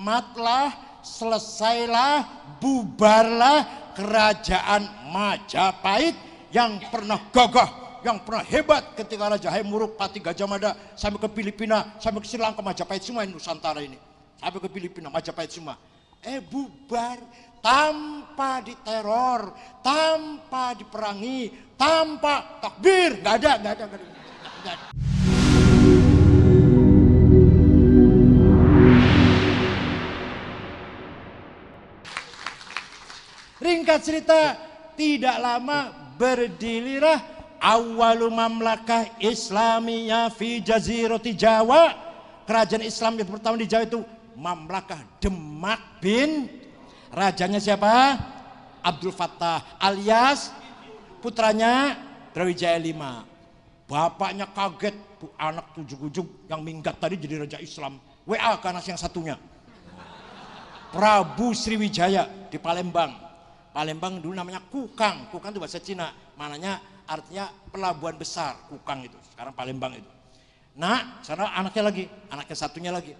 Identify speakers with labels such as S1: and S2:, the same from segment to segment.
S1: tamatlah, selesailah, bubarlah kerajaan Majapahit yang pernah gagah, yang pernah hebat ketika Raja Haimuruk Pati Gajah Mada sampai ke Filipina, sampai ke Sri Lanka, Majapahit semua Nusantara ini, sampai ke Filipina, Majapahit semua. Bubar tanpa diteror, tanpa diperangi, tanpa takbir, nggak ada. Ringkat cerita, tidak lama berdirilah awwalu mamlakah Islamiyah fi jazirati Jawa. Kerajaan Islam yang pertama di Jawa itu Mamlakah Demak bin, rajanya siapa? Abdul Fattah alias putranya Brawijaya V. Bapaknya kaget, anak ujuk-ujuk yang minggat tadi jadi raja Islam. WA ke anak yang satunya, Prabu Sriwijaya di Palembang. Palembang dulu namanya Kukang. Kukang itu bahasa Cina, mananya artinya pelabuhan besar. Kukang itu, sekarang Palembang itu. Nah, sana anaknya satunya lagi.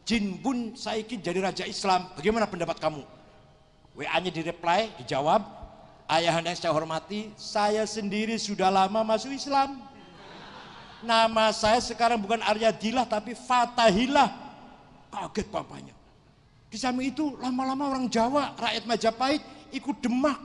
S1: Jinbun saiki jadi raja Islam, bagaimana pendapat kamu? WA-nya direply, dijawab, ayahanda yang saya hormati, saya sendiri sudah lama masuk Islam. Nama saya sekarang bukan Aryadillah tapi Fatahillah. Kaget papanya. Di samping itu lama-lama orang Jawa, rakyat Majapahit ikut Demak.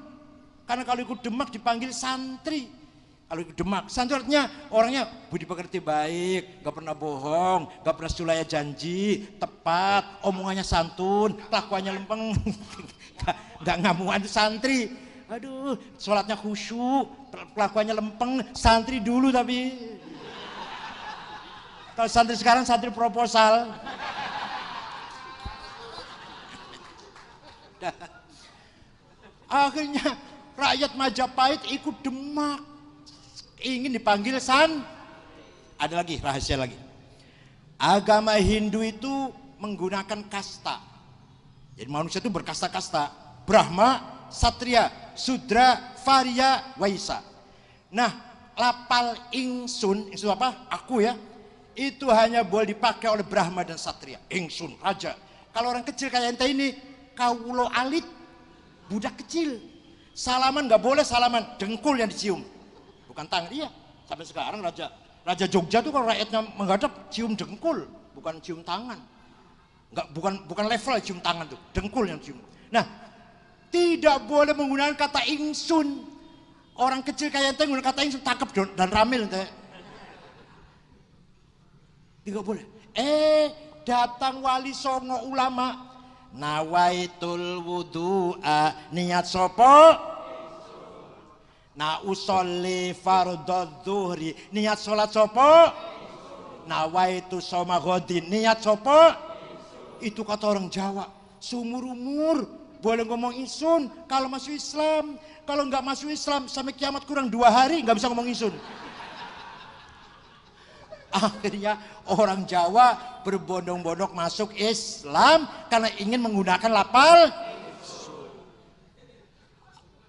S1: Karena kalau ikut Demak dipanggil santri. Kalau ikut Demak, santri artinya orangnya budi pekerti baik, gak pernah bohong, gak pernah sulaya janji, tepat, omongannya santun, kelakuannya lempeng, gak ngamuan itu santri. Aduh, sholatnya khusyuk, kelakuannya lempeng, santri dulu tapi. Kalau santri sekarang santri proposal. Akhirnya rakyat Majapahit ikut Demak, ingin dipanggil ada lagi rahasia lagi. Agama Hindu itu menggunakan kasta. Jadi manusia itu berkasta-kasta, Brahma, Satria, Sudra, Varya, Waisa. Nah, lapal ingsun itu apa? Aku ya. Itu hanya boleh dipakai oleh Brahma dan Satria. Ingsun, raja. Kalau orang kecil kayak ente ini, kawulo alit, budak kecil, salaman nggak boleh, salaman dengkul yang dicium, bukan tangan. Iya, sampai sekarang raja Jogja tuh kalau rakyatnya menghadap cium dengkul, bukan cium tangan. Nggak, bukan level cium tangan tuh, dengkul yang cium. Nah, tidak boleh menggunakan kata ingsun. Orang kecil kayak ente menggunakan kata ingsun, tangkap dan ramil ente. Tidak boleh. Datang wali songo ulama, nawaitul wudu'a, niat sopo, na usolli fardhu dhuhri, niat sholat sopo, nawaitu soma godin, niat sopo. Itu kata orang Jawa. Seumur umur boleh ngomong ingsun kalau masuk Islam. Kalau nggak masuk Islam sampai kiamat kurang 2 hari nggak bisa ngomong ingsun. Akhirnya orang Jawa berbondong-bondong masuk Islam karena ingin menggunakan lapal.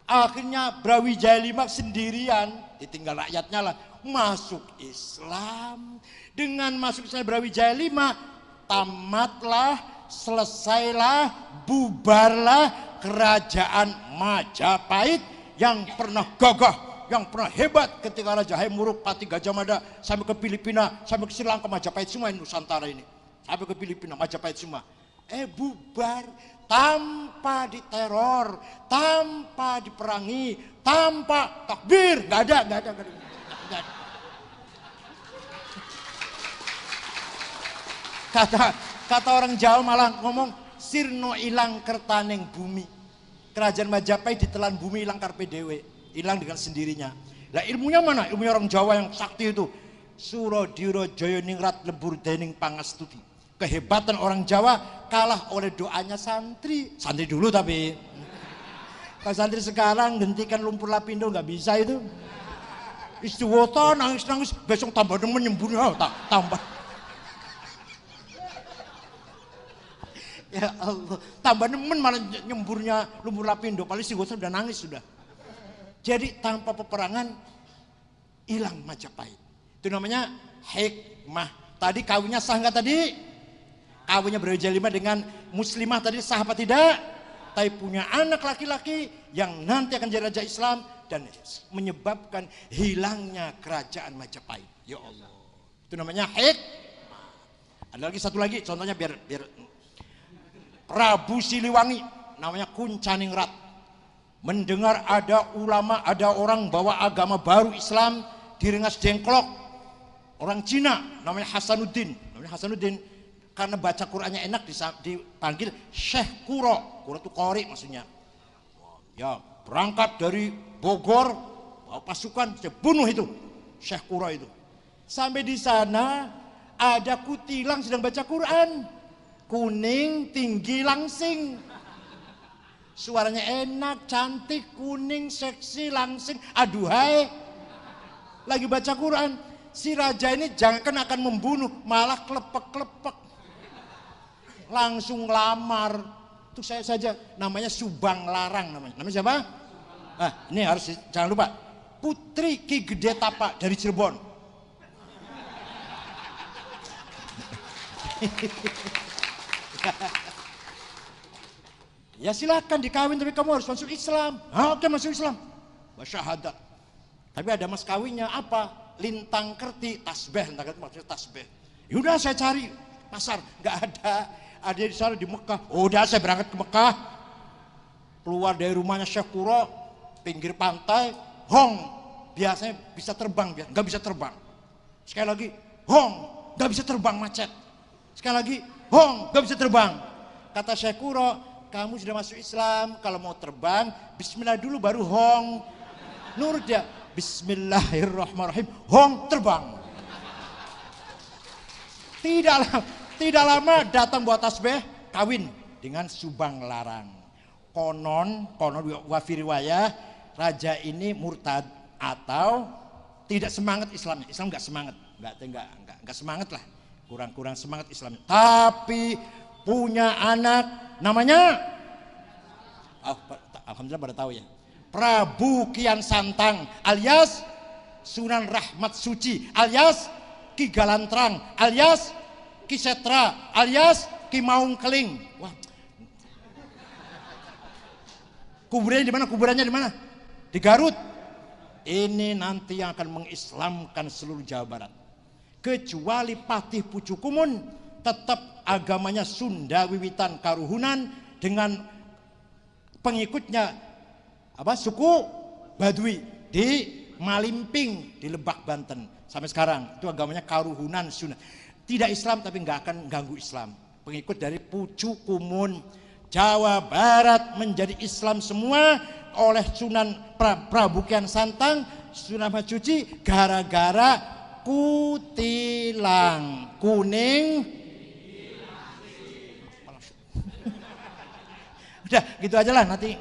S1: Akhirnya Brawijaya V sendirian, ditinggal rakyatnya lah, masuk Islam. Dengan masuk Islam Brawijaya V, tamatlah, selesailah, bubarlah kerajaan Majapahit yang pernah gagah, yang pernah hebat ketika Raja Haimuruk Pati Gajah Mada sampai ke Filipina, sampai ke Sri Lanka, Majapahit semua Nusantara ini, sampai ke Filipina, Majapahit semua. Bubar tanpa diteror, tanpa diperangi, tanpa takbir, nggak ada. Kata orang Jawa malah ngomong sirno ilang kertaneng bumi. Kerajaan Majapahit ditelan bumi ilang karpe dewe, hilang dengan sendirinya. Lah ilmunya mana? Ilmunya orang Jawa yang sakti itu. Surodiro Joyoningrat lebur dening pangastuti. Kehebatan orang Jawa kalah oleh doanya santri. Santri dulu tapi. Kalau santri sekarang gentikan lumpur lapindo nggak bisa itu. Istiwota nangis-nangis, besok tambah demen nyemburnya, tambah. Ya Allah, tambah demen malah nyemburnya lumpur lapindo, paling istiwota sudah nangis sudah. Jadi tanpa peperangan hilang Majapahit. Itu namanya hikmah. Tadi kawinnya sah nggak tadi? Kawinnya Brawijaya 5 dengan muslimah tadi sah apa tidak? Tapi punya anak laki-laki yang nanti akan jadi raja Islam dan menyebabkan hilangnya kerajaan Majapahit. Ya Allah. Itu namanya hikmah. Ada lagi satu lagi contohnya biar Prabu Siliwangi namanya Kuncaningrat. Mendengar ada ulama, ada orang bawa agama baru Islam di Rengas Dengklok. Orang Cina namanya Hasanuddin. Karena baca Qur'annya enak dipanggil Syekh Kuro. Kuro itu qori maksudnya. Ya, berangkat dari Bogor bawa pasukan, saya bunuh itu Syekh Kuro itu. Sampai di sana ada kutilang sedang baca Quran. Kuning, tinggi, langsing. Suaranya enak, cantik, kuning, seksi, langsing. Aduhai. Lagi baca Quran. Si raja ini jangan akan membunuh, malah klepek-klepek. Langsung lamar. Itu saya saja, namanya Subang Larang namanya. Namanya siapa? Ah, ini harus jangan lupa. Putri Ki Gede Tapa dari Cirebon. Ya silakan dikawin tapi kamu harus masuk Islam. Oke, masuk Islam. Syahadat. Tapi ada mas kawinnya apa? Lintang kerti, tasbih, lintang kerti maksudnya tasbih. Yaudah saya cari pasar, nggak ada. Ada di sana di Mekah. Udah saya berangkat ke Mekah. Keluar dari rumahnya Syekh Kuro, pinggir pantai, hong. Biasanya bisa terbang, nggak bisa terbang. Sekali lagi, hong, nggak bisa terbang, macet. Sekali lagi, hong, nggak bisa terbang. Kata Syekh Kuro, kamu sudah masuk Islam, kalau mau terbang, bismillah dulu baru hong. Nurut dia, bismillahirrahmanirrahim, hong terbang. Tidak lama datang buat tasbih, kawin dengan Subang Larang. Konon wafi riwayah, raja ini murtad atau tidak semangat Islamnya. Islam nggak semangat, nggak semangat lah, kurang semangat Islamnya. Tapi punya anak namanya, alhamdulillah pada tahu ya, Prabu Kian Santang alias Sunan Rahmat Suci alias Ki Galantrang alias Ki Setra alias Ki Maung Keling. Wah. Kuburannya di mana? Di Garut. Ini nanti yang akan mengislamkan seluruh Jawa Barat. Kecuali Patih Pucukumun tetap agamanya Sunda Wiwitan Karuhunan dengan pengikutnya suku Baduy di Malimping di Lebak Banten sampai sekarang itu agamanya Karuhunan Sunda. Tidak Islam tapi nggak akan ganggu Islam. Pengikut dari Pucukumun. Jawa Barat menjadi Islam semua oleh Sunan Prabu Kian Santang, Sunan Rahmat Suci gara-gara kutilang kuning. Udah gitu aja lah, nanti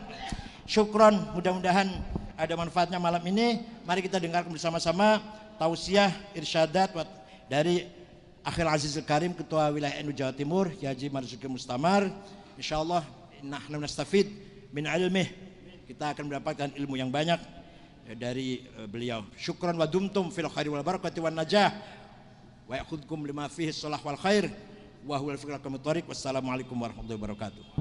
S1: syukron, mudah-mudahan ada manfaatnya malam ini. Mari kita dengarkan bersama-sama tausiah irsyadat dari Akhil Azizul Karim, Ketua Wilayah NU Jawa Timur, Kiai Haji Marzuki Mustamar. Insyaallah nahnu nastafid min ilmih, kita akan mendapatkan ilmu yang banyak dari beliau. Syukran wa dumtum fil khairi wal barakati wan najah wa ya'khudhukum lima fihi shalah wal khair wa huwal fiqhul thariq. Wassalamualaikum warahmatullahi wabarakatuh.